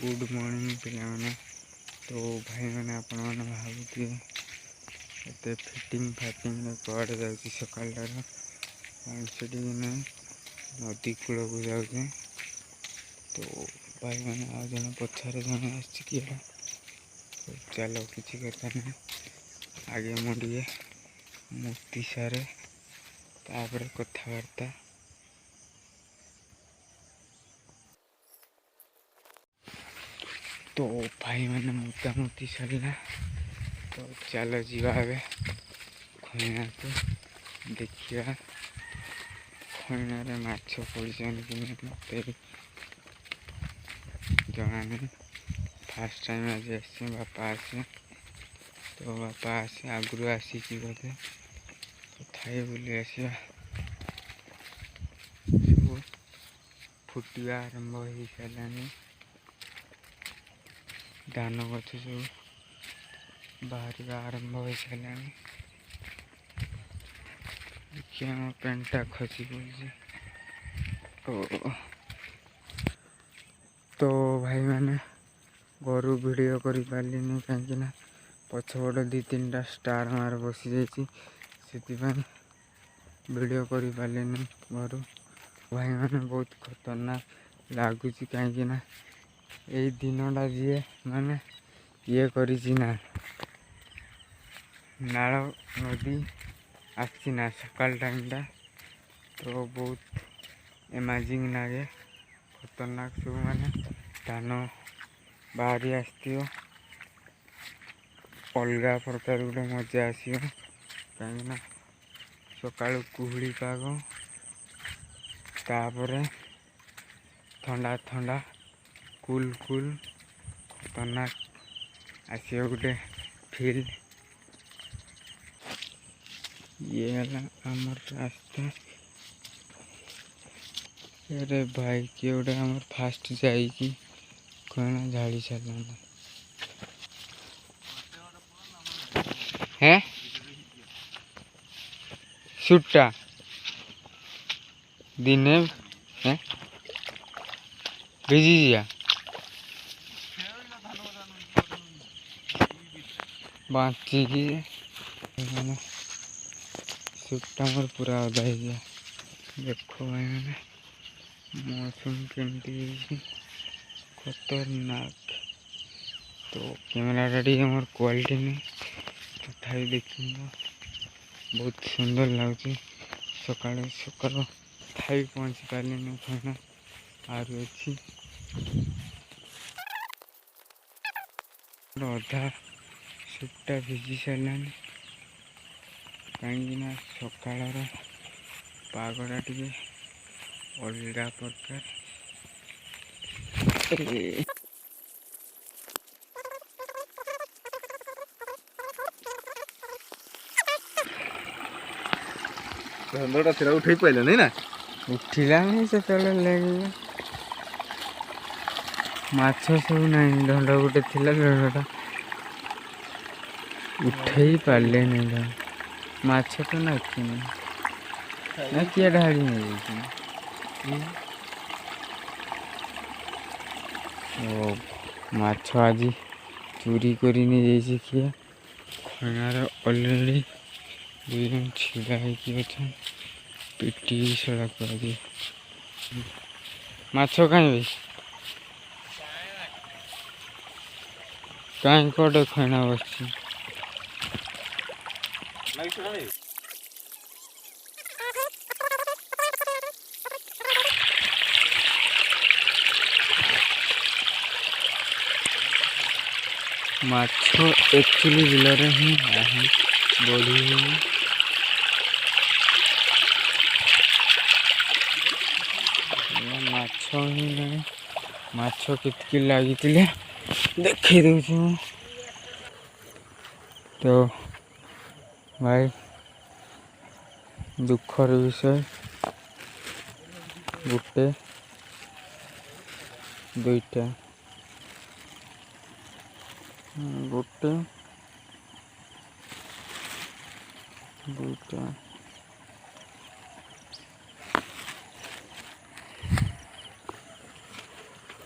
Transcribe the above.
Good morning पे। तो भाई मैंने आपण मैंने भावुए एत फिटिंग फाटिंग कड़े जाऊँगी सकाल से नदी कूल को जाऊे। तो भाई मैंने आज जन पछारे जन आए चलो किसी कथा नहीं आगे मुझे मूर्ति सारे तापर कथबार्ता। तो भाई मैंने मोटामोटी सरला तो चलो जीवा खैना को देखा खैना माछ पड़ मत जना नहीं। फास्ट टाइम आज आसे बापा आसे तो बापा आसे आगु आसी बोधे तो थाई बुली आसा सब फुटा आरंभ हो सारे धान गछ सब बाहर आरंभ हो सारे। देखिए मो पेंटा खसी पड़ी। तो भाई मैंने घर वीडियो कर पारे कहीं पछपट दी तीन टा स्टार मार बसी जाती वीडियो कर पारे घर। भाई मैंने बहुत खतरनाक लगुच कहीं यही दिनटा जी माने ये करना नाल नदी आसना सकाल टाइमटा तो बहुत एमेजिंग लगे खतरनाक सब माने धान बाहरी आसो अलग प्रकार गोटे मजा आसो कहीं सका कुहुड़ी पाग तापर ठंडा ठंडा कूल कूल खतरनाक आसो गोटे फील। ये आमर रास्ता अरे भाई किए गोटे आमर फास्ट जाइकी कहना झाड़ी सारा है सुटा दिने है भिजी जा बाँची सुटा मोर पूरा अदा हो गया। देखो भाई मैंने मौसम केमती खतरनाक। तो कैमरा मोर क्वालिटी नहीं तथा देखी बहुत सुंदर लगुच सका सका थाई पहुँची पारे खाना आर अच्छी अधा सुटा भिजी सारा कहीं सकाल पागटा टे अलग प्रकार। धंदा थे उठे पाइल नहीं ना उठिला नहीं से लगे माछ सब नहीं ढंड गोटे थी ढंडा उठे पारे नहीं माछ तो नाची ना किए ढाड़ी नहीं माछ आज चोरी कर किए खनार अलरेडी दुई जन छिड़ा अच्छा पिटी सड़क माछ कहीं कहीं कटे खैना बस माछ एक्चुअली बिल ही बढ़ी माछ ही ना माछ कितकी लगी देखी दूँ। तो भाई दुखर विषय गोटे दुईटा गोटे दुईटा